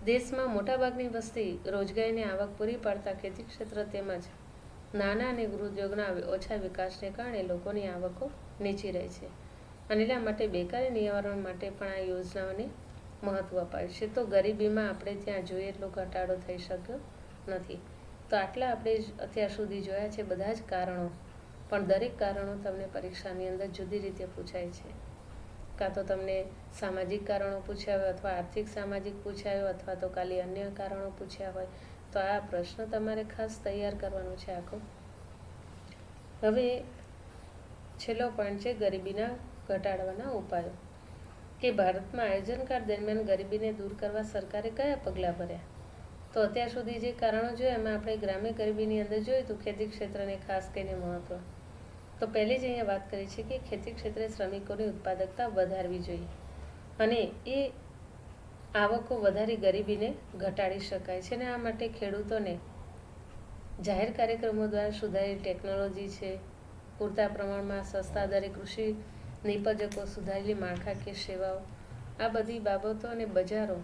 Speaker 1: દેશમાં મોટાભાગની વસ્તી રોજગારીની આવક પૂરી પાડતા ખેતી ક્ષેત્ર તેમજ નાના અને ગૃહ ઉદ્યોગના ઓછા વિકાસને કારણે લોકોની આવકો નીચી રહી છે, અને એટલા માટે બેકારી નિવારણ માટે પણ આ યોજનાઓને મહત્વ અપાયું છે. તો ગરીબીમાં આપણે ત્યાં જોઈએ એટલો ઘટાડો થઈ શક્યો નથી. તો આટલા આપણે અત્યાર સુધી જોયા છે બધા જ કારણો, પણ દરેક કારણો તમને પરીક્ષાની અંદર જુદી રીતે પૂછાય છે. કાં તો તમને સામાજિક કારણો પૂછ્યા હોય, અથવા આર્થિક સામાજિક પૂછ્યા હોય, અથવા તો ખાલી અન્ય કારણો પૂછ્યા હોય. તો આ પ્રશ્ન તમારે ખાસ તૈયાર કરવાનો છે આખો. હવે છેલ્લો પોઈન્ટ છે ગરીબીના ઘટાડવાના ઉપાયો. કે ભારતમાં આયોજનકાળ દરમિયાન ગરીબીને દૂર કરવા સરકારે કયા પગલાં ભર્યા? તો અત્યાર સુધી જે કારણો જોયા એમાં આપણે ગ્રામ્ય ગરીબીની અંદર જોયું તો ખેતી ક્ષેત્રને ખાસ કરીને મહત્વ. તો પહેલી જ અહીંયા વાત કરી છે કે ખેતી ક્ષેત્રે શ્રમિકોની ઉત્પાદકતા વધારવી જોઈએ, અને એ આવકો વધારી ગરીબીને ઘટાડી શકાય છે. અને આ માટે ખેડૂતોને જાહેર કાર્યક્રમો દ્વારા સુધારેલી ટેકનોલોજી છે, પૂરતા પ્રમાણમાં સસ્તા દરે કૃષિ નિપજકો, સુધારેલી માળખાકીય સેવાઓ, આ બધી બાબતો અને બજારો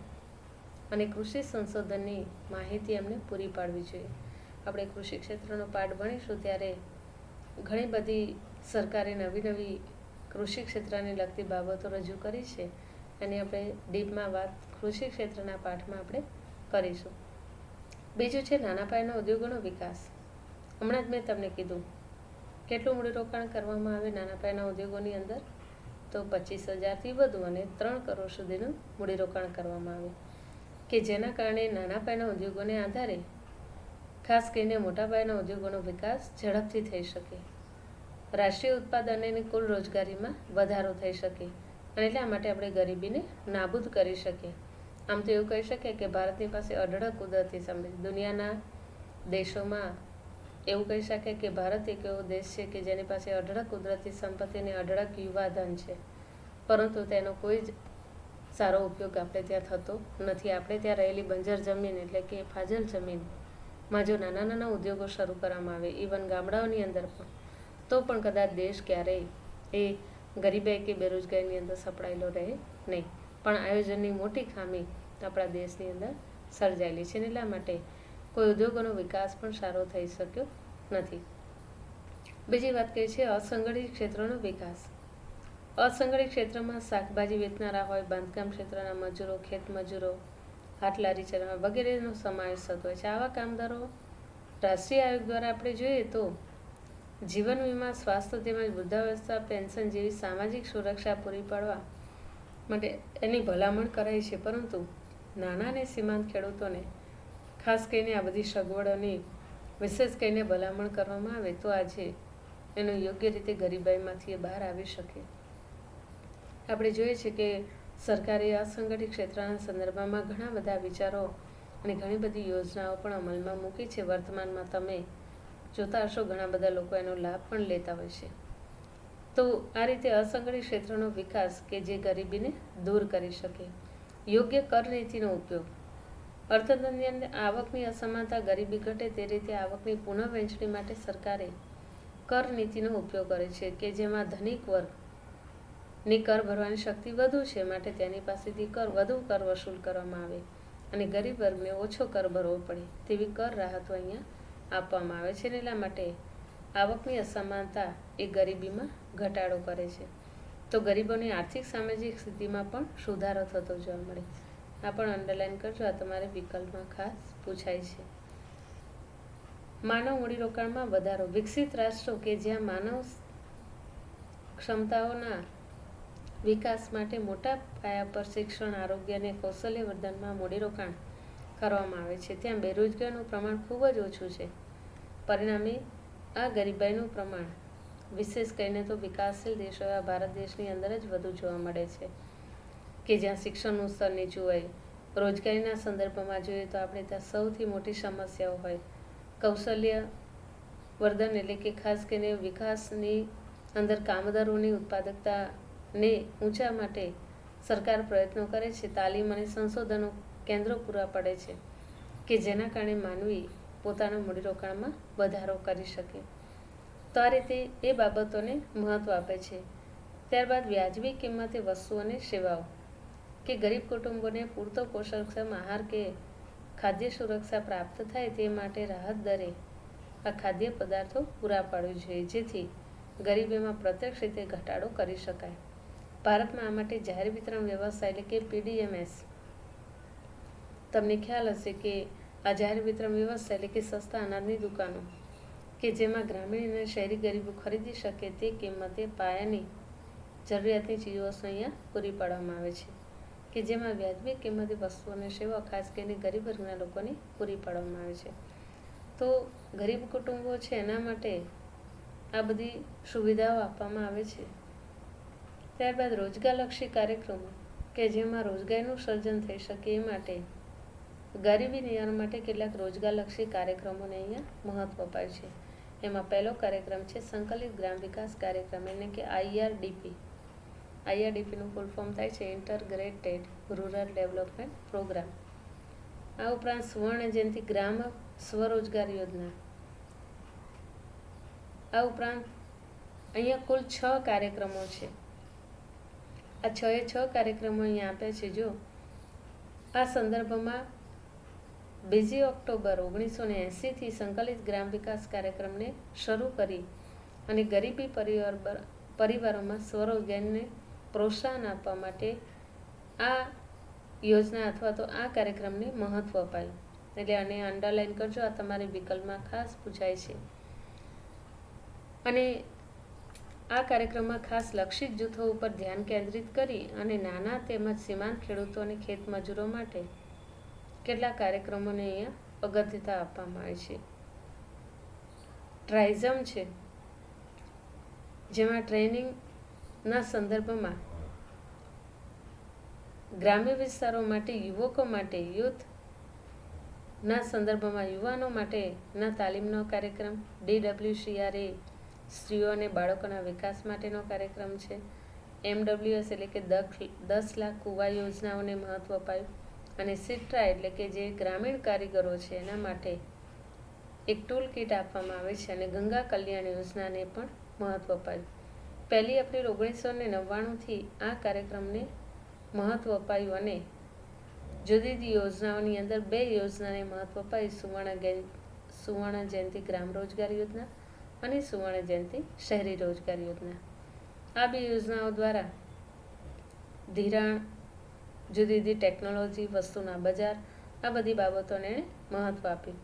Speaker 1: અને કૃષિ સંશોધનની માહિતી અમને પૂરી પાડવી જોઈએ. આપણે કૃષિ ક્ષેત્રનો પાઠ ભણીશું ત્યારે ઘણી બધી સરકારે નવી નવી કૃષિ ક્ષેત્રને લગતી બાબતો રજૂ કરી છે, એની આપણે ડીપમાં વાત કૃષિ ક્ષેત્રના પાઠમાં આપણે કરીશું. બીજું છે નાના પાયાના ઉદ્યોગોનો વિકાસ. હમણાં જ મેં તમને કીધું કેટલું મૂડીરોકાણ કરવામાં આવે નાના પાયાના ઉદ્યોગોની અંદર, તો 25,000થી વધુ અને 3 કરોડ સુધીનું મૂડીરોકાણ કરવામાં આવે, કે જેના કારણે નાના પાયાના ઉદ્યોગોને આધારે ખાસ કરીને મોટા પાયાના ઉદ્યોગોનો વિકાસ ઝડપથી થઈ શકે, રાષ્ટ્રીય ઉત્પાદન અને કુલ રોજગારીમાં વધારો થઈ શકે અને એટલા માટે આપણે ગરીબીને નાબૂદ કરી શકીએ. આમ તો એવું કહી શકીએ કે ભારતની પાસે અઢળક કુદરતી સંપત્તિ, દુનિયાના દેશોમાં એવું કહી શકાય કે ભારત એક એવો દેશ છે કે જેની પાસે અઢળક કુદરતી સંપત્તિ અને અઢળક યુવાધન છે, પરંતુ તેનો કોઈ જ સારો ઉપયોગ આપણે ત્યાં થતો નથી. આપણે ત્યાં રહેલી બંજર જમીન એટલે કે ફાજલ જમીનમાં જો નાના નાના ઉદ્યોગો શરૂ કરવામાં આવે, ઇવન ગામડાઓની અંદર પણ, તો પણ કદાચ દેશ ક્યારેય એ ગરીબાઈ કે બેરોજગારીની અંદર સપડાયેલો રહે નહીં. પણ આયોજનની મોટી ખામી આપણા દેશની અંદર સર્જાયેલી છે, એટલા માટે કોઈ ઉદ્યોગોનો વિકાસ પણ સારો થઈ શક્યો નથી. બીજી વાત કહી છે અસંગઠિત ક્ષેત્રનો વિકાસ. અસંગઠિત ક્ષેત્રમાં શાકભાજી વેચનારા હોય, બાંધકામ ક્ષેત્રના મજૂરો, ખેત મજૂરો, હાટલારી ચલાવવા વગેરેનો સમાવેશ થતો હોય છે. આવા કામદારો રાષ્ટ્રીય આયોગ દ્વારા આપણે જોઈએ તો જીવન વીમા, સ્વાસ્થ્ય તેમજ વૃદ્ધાવસ્થા પેન્શન જેવી સામાજિક સુરક્ષા પૂરી પાડવા માટે એની ભલામણ કરાય છે, પરંતુ નાના અને સીમાંત ખેડૂતોને ખાસ કરીને આ બધી સગવડોની વિશેષ કરીને ભલામણ કરવામાં આવે તો આજે એનો યોગ્ય રીતે ગરીબાઈમાંથી બહાર આવી શકે. આપણે જોઈએ છે કે સરકારે અસંગઠિત ક્ષેત્રના સંદર્ભમાં ઘણા બધા વિચારો અને ઘણી બધી યોજનાઓ પણ અમલમાં મૂકી છે. વર્તમાનમાં તમે જોતા હશો ઘણા બધા લોકો એનો લાભ પણ લેતા હોય છે. તો આ રીતે અસંગઠિત ક્ષેત્રનો વિકાસ કે જે ગરીબીને દૂર કરી શકે. યોગ્ય કર નીતિનો ઉપયોગ. અર્થતંત્રની અંદર આવકની અસમાનતા, ગરીબી ઘટે તે રીતે આવકની પુનઃવહેંચણી માટે સરકારે કર નીતિનો ઉપયોગ કરે છે, કે જેમાં ધનિક વર્ગની કર ભરવાની શક્તિ વધુ છે, માટે તેની પાસેથી વધુ કર વસૂલ કરવામાં આવે અને ગરીબ વર્ગને ઓછો કર ભરવો પડે તેવી કર રાહતો અહીંયા આપવામાં આવે છે. એટલા માટે આવકની અસમાનતા એ ગરીબીમાં ઘટાડો કરે છે, તો ગરીબોની આર્થિક સામાજિક સ્થિતિમાં પણ સુધારો થતો જોવા મળે. આ પણ અંડરલાઈન કરજો, આ તમારે વિકલ્પમાં ખાસ પૂછાય છે. માનવ મૂડીરોકાણમાં વધારો. વિકસિત રાષ્ટ્રો કે જ્યાં માનવ ક્ષમતાઓના વિકાસ માટે મોટા પાયા પર શિક્ષણ, આરોગ્ય અને કૌશલ્યવર્ધનમાં મૂડીરોકાણ કરવામાં આવે છે, ત્યાં બેરોજગારીનું પ્રમાણ ખૂબ જ ઓછું છે. પરિણામે આ ગરીબાઈનું પ્રમાણ વિશેષ કરીને તો વિકાસશીલ દેશો એવા ભારત દેશની અંદર જ વધુ જોવા મળે છે, કે જ્યાં શિક્ષણનું સ્તર નીચું હોય. રોજગારીના સંદર્ભમાં જોઈએ તો આપણે ત્યાં સૌથી મોટી સમસ્યાઓ હોય કૌશલ્ય વર્ધન, એટલે કે ખાસ કરીને વિકાસની અંદર કામદારોની ઉત્પાદકતાને ઊંચા માટે સરકાર પ્રયત્નો કરે છે. તાલીમ અને સંશોધનો કેન્દ્રો પૂરા પાડે છે, કે જેના કારણે માનવી પોતાના મૂડીરોકાણમાં વધારો કરી શકે. તો આ રીતે એ બાબતોને મહત્ત્વ આપે છે. ત્યારબાદ વ્યાજબી કિંમતે વસ્તુઓ અને સેવાઓ, કે ગરીબ કુટુંબોને પૂરતો પોષકક્ષમ આહાર કે ખાદ્ય સુરક્ષા પ્રાપ્ત થાય તે માટે રાહત દરે આ ખાદ્ય પદાર્થો પૂરા પાડવી જોઈએ, જેથી ગરીબીમાં પ્રત્યક્ષ રીતે ઘટાડો કરી શકાય. ભારતમાં આ માટે જાહેર વિતરણ વ્યવસ્થા એટલે કે PDMS, તમને ખ્યાલ હશે કે આ જાહેર વિતરણ વ્યવસ્થા એટલે કે સસ્તા અનાજની દુકાનો, કે જેમાં ગ્રામીણ અને શહેરી ગરીબો ખરીદી શકે તે કિંમતે પાયાની જરૂરિયાતની ચીજવસ્તુ અહીંયા પૂરી પાડવામાં આવે છે, કે જેમાં વ્યાજબી કિંમતે વસ્તુઓ અને સેવાઓ ખાસ કરીને ગરીબ વર્ગના લોકોને પૂરી પાડવામાં આવે છે. તો ગરીબ કુટુંબો છે એના માટે આ બધી સુવિધાઓ આપવામાં આવે છે. ત્યારબાદ રોજગારલક્ષી કાર્યક્રમો, કે જેમાં રોજગારીનું સર્જન થઈ શકે એ માટે ગરીબી નિવારણ માટે કેટલાક રોજગારલક્ષી કાર્યક્રમોને અહીંયા મહત્વ અપાય છે. એમાં પહેલો કાર્યક્રમ છે સંકલિત ગ્રામ વિકાસ કાર્યક્રમ, એટલે કે IRDP. IRDPનું ફૂલ ફોર્મ થાય છે ઇન્ટરગ્રેટેડ રૂરલ ડેવલપમેન્ટ પ્રોગ્રામ. આ ઉપરાંત સુવર્ણ જયંતિ ગ્રામ સ્વરોજગાર યોજના. આ ઉપરાંત અહીંયા કુલ 6 કાર્યક્રમો છે. આ 6 કાર્યક્રમો અહીંયા આપે છે. જો આ સંદર્ભમાં 2 ઓક્ટોબર 1980થી સંકલિત ગ્રામ વિકાસ કાર્યક્રમને શરૂ કરી અને ગરીબી પરિવારોમાં સ્વરોજગારીને પ્રોત્સાહન આપવા માટે આ યોજના અથવા તો આ કાર્યક્રમને મહત્ત્વ અપાયું. એટલે આને અંડરલાઈન કરજો, આ તમારી વિકલ્પમાં ખાસ પૂછાય છે. અને આ કાર્યક્રમમાં ખાસ લક્ષિત જૂથો ઉપર ધ્યાન કેન્દ્રિત કરી અને નાના તેમજ સીમાંત ખેડૂતો અને ખેતમજૂરો માટે કેટલાક કાર્યક્રમોને અહીંયા અગત્યતા આપવામાં આવે છે. ટ્રાઇઝમ છે, જેમાં ટ્રેનિંગના સંદર્ભમાં ગ્રામ્ય વિસ્તારો માટે યુવકો માટે યુથના સંદર્ભમાં યુવાનો માટેના તાલીમનો કાર્યક્રમ. DWCR સ્ત્રીઓ અને બાળકોના વિકાસ માટેનો કાર્યક્રમ છે. MWS એટલે કે 10 લાખ કુવા યોજનાઓને મહત્વ અપાયું. અને સિટ્રા એટલે કે જે ગ્રામીણ કારીગરો છે એના માટે એક ટૂલ કીટ આપવામાં આવે છે. અને ગંગા કલ્યાણ યોજનાને પણ મહત્વ અપાયું. 1 એપ્રિલ 1999થી આ કાર્યક્રમને મહત્વ અપાયું અને જુદી જુદી યોજનાઓની અંદર 2 યોજનાને મહત્વ અપાયું: સુવર્ણ જયંતિ ગ્રામ રોજગાર યોજના અને સુવર્ણ જયંતિ શહેરી રોજગાર યોજના. આ 2 યોજનાઓ દ્વારા ધિરાણ, જુદી જુદી ટેકનોલોજી, વસ્તુના બજાર, આ બધી બાબતોને મહત્વ આપ્યું.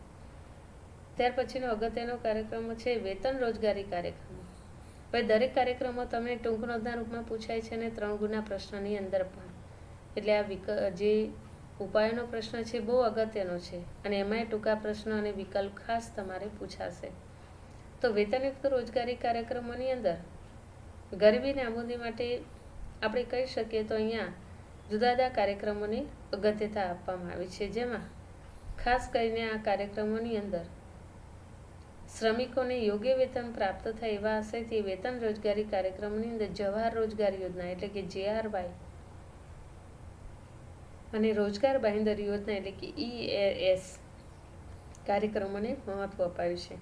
Speaker 1: ત્યાર પછીનો અગત્યનો કાર્યક્રમ છે વેતન રોજગારી કાર્યક્રમો. ભાઈ દરેક કાર્યક્રમો તમને ટૂંક નોંધના રૂપમાં પૂછાય છે અને 3 ગુણના પ્રશ્નની અંદર પણ. એટલે આ જે ઉપાયોનો પ્રશ્ન છે બહુ અગત્યનો છે અને એમાંય ટૂંકા પ્રશ્ન અને વિકલ્પ ખાસ તમારે પૂછાશે. તો વેતનયુક્ત રોજગારી કાર્યક્રમોની અંદર ગરીબી નાબૂદી માટે આપણે કહી શકીએ તો અહીંયા જુદા જુદા કાર્યક્રમોની અગત્યતા આપવામાં આવી છે, જેમાં ખાસ કરીને આ કાર્યક્રમોની અંદર શ્રમિકોને યોગ્ય વેતન પ્રાપ્ત થાય એવા આશયથી વેતન રોજગારી કાર્યક્રમની અંદર જવાહર રોજગાર યોજના એટલે કે JRY અને રોજગાર બાંહેધરી યોજના એટલે કે EAS કાર્યક્રમોને મહત્વ અપાયું છે.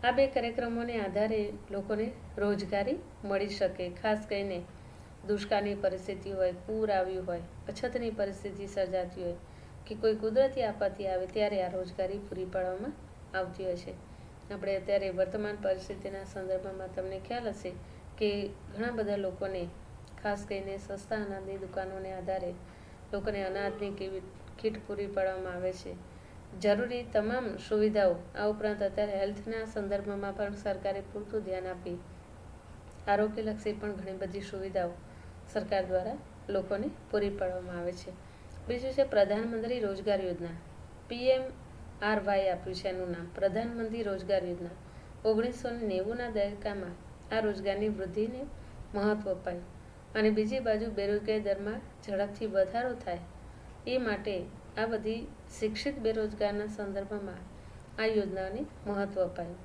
Speaker 1: આ 2 કાર્યક્રમોને આધારે લોકોને રોજગારી મળી શકે. ખાસ કરીને દુષ્કાળની પરિસ્થિતિ હોય, પૂર આવ્યું હોય, અછતની પરિસ્થિતિ સર્જાતી હોય કે કોઈ કુદરતી આપત્તિ આવે ત્યારે આ રોજગારી પૂરી પાડવામાં આવતી હોય છે. આપણે અત્યારે વર્તમાન પરિસ્થિતિના સંદર્ભમાં તમને ખ્યાલ હશે કે ઘણા બધા લોકોને ખાસ કરીને સસ્તા અનાજની દુકાનોને આધારે લોકોને અનાજની કીટ પૂરી પાડવામાં આવે છે. જરૂરી તમામ સુવિધાઓ, આ ઉપરાંત અત્યારે હેલ્થના સંદર્ભમાં પણ સરકારે પૂરતું ધ્યાન આપી આરોગ્યલક્ષી પણ ઘણી બધી સુવિધાઓ સરકાર દ્વારા લોકોને પૂરી પાડવામાં આવે છે. બીજું છે પ્રધાનમંત્રી રોજગાર યોજના, PMRY આપ્યું છે એનું નામ, પ્રધાનમંત્રી રોજગાર યોજના. 1990ના દયકામાં આ રોજગારની વૃદ્ધિને મહત્વ અપાયું અને બીજી બાજુ બેરોજગારી દરમાં ઝડપથી વધારો થાય એ માટે આ બધી શિક્ષિત બેરોજગારના સંદર્ભમાં આ યોજનાઓને મહત્વ અપાયું.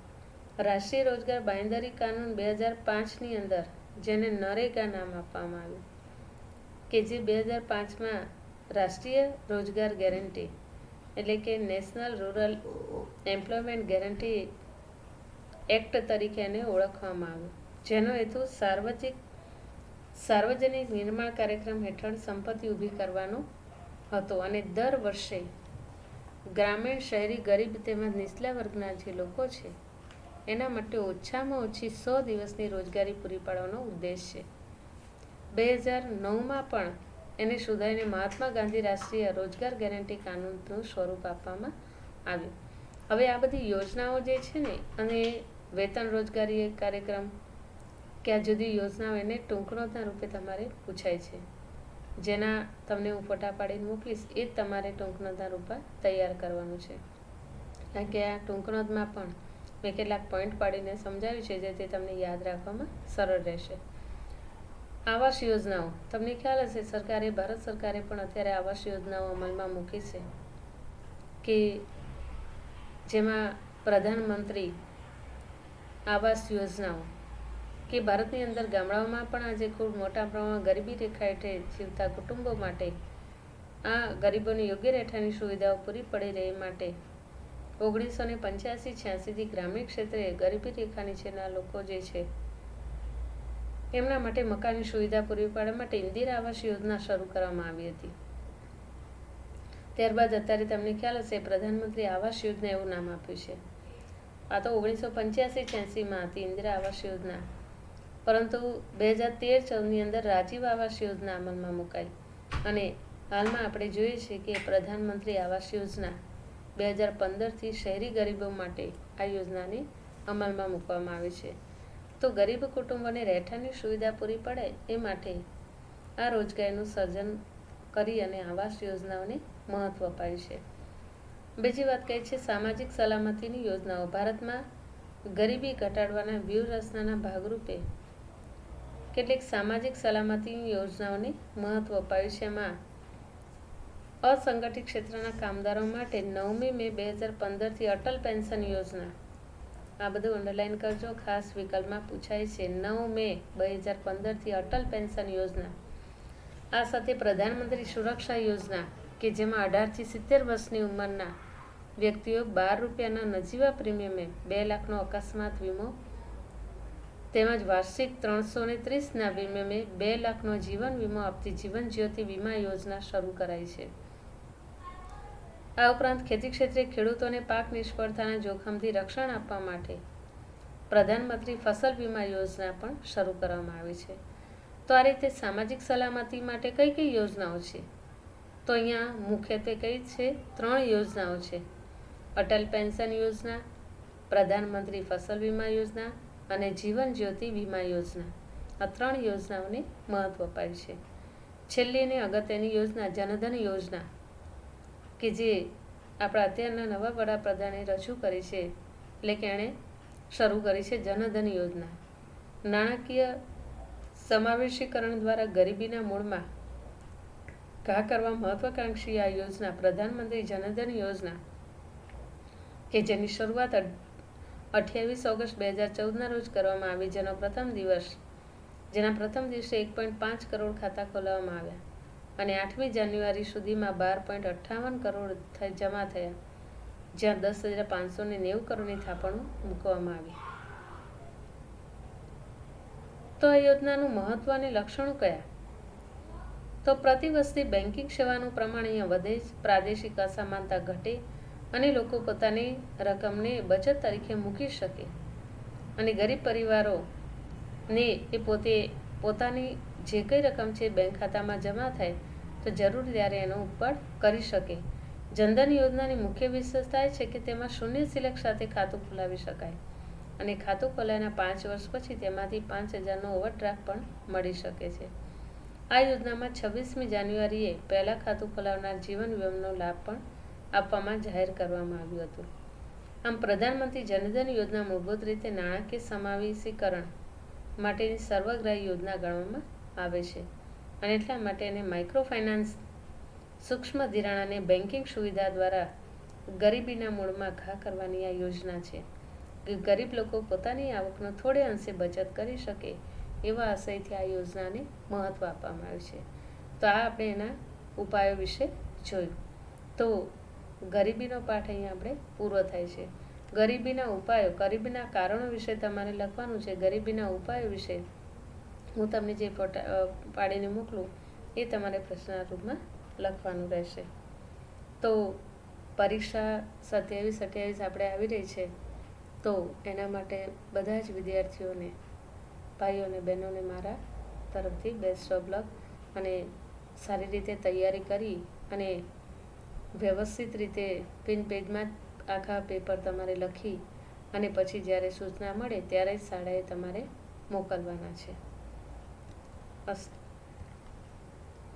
Speaker 1: રાષ્ટ્રીય રોજગાર બાંહેધરી કાનૂન 2005ની અંદર, જેને નરેગા નામ આપવામાં આવ્યું, કે જે 2005માં રાષ્ટ્રીય રોજગાર ગેરંટી એટલે કે national rural employment guarantee act તરીકે એને ઓળખવામાં આવ્યું, જેનો હેતુ સાર્વજનિક નિર્માણ કાર્યક્રમ હેઠળ સંપત્તિ ઊભી કરવાનો હતો અને દર વર્ષે ગ્રામીણ, શહેરી, ગરીબ તેમજ નીચલા વર્ગના જે લોકો છે એના માટે ઓછામાં ઓછી 100 દિવસની રોજગારી પૂરી પાડવાનો ઉદ્દેશ છે. 2009માં પણ એને સુધારીને મહાત્મા ગાંધી રાષ્ટ્રીય રોજગાર ગેરંટી કાનૂનનું સ્વરૂપ આપવામાં આવ્યું. હવે આ બધી યોજનાઓ જે છે ને અને વેતન રોજગારી કાર્યક્રમ કે આ જુદી યોજનાઓ એને ટૂંકનોટના રૂપે તમારે પૂછાય છે, જેના તમને હું ફોટા પાડીને મોકલીશ એ જ તમારે ટૂંકનોટના રૂપે તૈયાર કરવાનું છે. કારણ કે આ ટૂંકનોટમાં પણ મેં કેટલાક પોઈન્ટ પાડીને સમજાવ્યું છે જેથી તમને યાદ રાખવામાં સરળ રહેશે. આવાસ યોજનાઓ, તમને ખ્યાલ હશે ભારત સરકારે પણ અત્યારે આવાસ યોજનાઓ અમલમાં મૂકી છે કે જેમાં પ્રધાનમંત્રી આવાસ યોજનાઓ કે ભારતની અંદર ગામડાઓમાં પણ આજે ખૂબ મોટા પ્રમાણમાં ગરીબી રેખા હેઠળ જીવતા કુટુંબો માટે આ ગરીબોને યોગ્ય રહેઠાણની સુવિધાઓ પૂરી પડી રહે માટે 1985-86થી ગ્રામીણ ક્ષેત્રે ગરીબી રેખા નીચેના લોકો જે છે એમના માટે મકાનની સુવિધા પૂરી પાડવા માટે ઇન્દિરા આવાસ યોજના શરૂ કરવામાં આવી હતી. ત્યારબાદ અત્યારે તમને ખ્યાલ હશે પ્રધાનમંત્રી આવાસ યોજના એવું નામ આપ્યું છે. આ તો 1985-86માં હતી ઇન્દિરા આવાસ યોજના, પરંતુ 2013-14ની અંદર રાજીવ આવાસ યોજના અમલમાં મુકાઈ અને હાલમાં આપણે જોઈએ છીએ કે પ્રધાનમંત્રી આવાસ યોજના 2015થી શહેરી ગરીબો માટે આ યોજનાને અમલમાં મૂકવામાં આવી છે. તો ગરીબ કુટુંબોને રહેઠાણની સુવિધા પૂરી પડે એ માટે આ રોજગારીનું સર્જન કરી અને આવાસ યોજનાઓને મહત્વ અપાયું છે. બીજી વાત કહે છે સામાજિક સલામતીની યોજનાઓ. ભારતમાં ગરીબી ઘટાડવાના વ્યૂહરચનાના ભાગરૂપે કેટલીક સામાજિક સલામતીની યોજનાઓને મહત્વ અપાયું છે. એમાં અસંગઠિત ક્ષેત્રના કામદારો માટે 9મી મે 2015થી અટલ પેન્શન યોજના, આ બધું અંડરલાઈન કરજો, ખાસ વિકલ્પમાં પૂછાય છે. 9 મે 2015થી અટલ પેન્શન યોજના. આ સાથે પ્રધાનમંત્રી સુરક્ષા યોજના કે જેમાં 18થી 70 વર્ષની ઉંમરના વ્યક્તિઓ 12 રૂપિયાના નજીવા પ્રીમિયમે 2 લાખનો અકસ્માત વીમો તેમજ વાર્ષિક 330ના પ્રીમિયમે 2 લાખનો જીવન વીમો આપતી જીવન જ્યોતિ વીમા યોજના શરૂ કરાઈ છે. આ ઉપરાંત ખેતી ક્ષેત્રે ખેડૂતોને પાક નિષ્ફળતાના જોખમથી રક્ષણ આપવા માટે પ્રધાનમંત્રી ફસલ વીમા યોજના પણ શરૂ કરવામાં આવી છે. તો આ રીતે સામાજિક સલામતી માટે કઈ કઈ યોજનાઓ છે? તો અહીંયા મુખ્યત્વે કઈ છે? 3 યોજનાઓ છે. અટલ પેન્શન યોજના, પ્રધાનમંત્રી ફસલ વીમા યોજના અને જીવન જ્યોતિ વીમા યોજના. આ 3 યોજનાઓને મહત્વ અપાયું છે. છેલ્લી અને અગત્યની યોજના જનધન યોજના કે જે આપણા અત્યારના નવા વડાપ્રધાને રજૂ કરી છે, એટલે કે એણે શરૂ કરી છે જનધન યોજના. નાણાકીય સમાવેશીકરણ દ્વારા ગરીબીના મૂળમાં ઘા કરવા મહત્વાકાંક્ષી આ યોજના પ્રધાનમંત્રી જનધન યોજના કે જેની શરૂઆત 28 ઓગસ્ટ 2014ના રોજ કરવામાં આવી, જેના પ્રથમ દિવસે 1.5 કરોડ ખાતા ખોલાવવામાં આવ્યા અને 8મી જાન્યુઆરી સુધીમાં 12.58 કરોડ જમા થયા, જ્યાં 10,590 કરોડની થાપણો મૂકવામાં આવી. તો આ યોજનાનું મહત્વ અને લક્ષણો કયા? તો પ્રતિવસ્તી બેન્કિંગ સેવાનું પ્રમાણ અહીંયા વધે, પ્રાદેશિક અસમાનતા ઘટે અને લોકો પોતાની રકમને બચત તરીકે મૂકી શકે અને ગરીબ પરિવારોને એ પોતાની જે કંઈ રકમ છે બેંક ખાતામાં જમા થાય તો જરૂર ત્યારે એનો ઉપયોગ કરી શકે. જનધન યોજનાની મુખ્ય વિશેષતા એ છે કે તેમાં શૂન્ય સિલક સાથે ખાતું ખોલાવી શકાય અને ખાતું ખોલાયાના 5 વર્ષ પછી તેમાંથી 5,000નો ઓવરડ્રાફ્ટ પણ મળી શકે છે. આ યોજનામાં 26મી જાન્યુઆરીએ પહેલા ખાતું ખોલાવનાર જીવન વીમાનો લાભ પણ આપવામાં જાહેર કરવામાં આવ્યું હતું. આમ પ્રધાનમંત્રી જનધન યોજના મૂળભૂત રીતે નાણાકીય સમાવેશીકરણ માટેની સર્વગ્રાહી યોજના ગણવામાં આવે છે અને એટલા માટે એને માઇક્રો ફાઇનાન્સ સૂક્ષ્મ ધિરાણ અને બેન્કિંગ સુવિધા દ્વારા ગરીબીના મૂળમાં ઘા કરવાની આ યોજના છે કે ગરીબ લોકો પોતાની આવકનો થોડે અંશે બચત કરી શકે એવા આશયથી આ યોજનાને મહત્વ આપવામાં આવ્યું છે. તો આ આપણે એના ઉપાયો વિશે જોયું. તો ગરીબીનો પાઠ અહીંયા આપણે પૂરો થાય છે. ગરીબીના ઉપાયો, ગરીબીના કારણો વિશે તમારે લખવાનું છે. ગરીબીના ઉપાયો વિશે હું તમને જે ફોટા પાડીને મોકલું એ તમારે પ્રશ્નના રૂપમાં લખવાનું રહેશે. તો પરીક્ષા 27-28 આપણે આવી રહી છે, તો એના માટે બધા જ વિદ્યાર્થીઓને, ભાઈઓ અને બહેનોને મારા તરફથી બેસ્ટ ઓફ લક અને સારી રીતે તૈયારી કરી અને વ્યવસ્થિત રીતે પિન પેજમાં આખા પેપર તમારે લખી અને પછી જ્યારે સૂચના મળે ત્યારે જ શાળાએ તમારે મોકલવાના છે. અસ્તુ.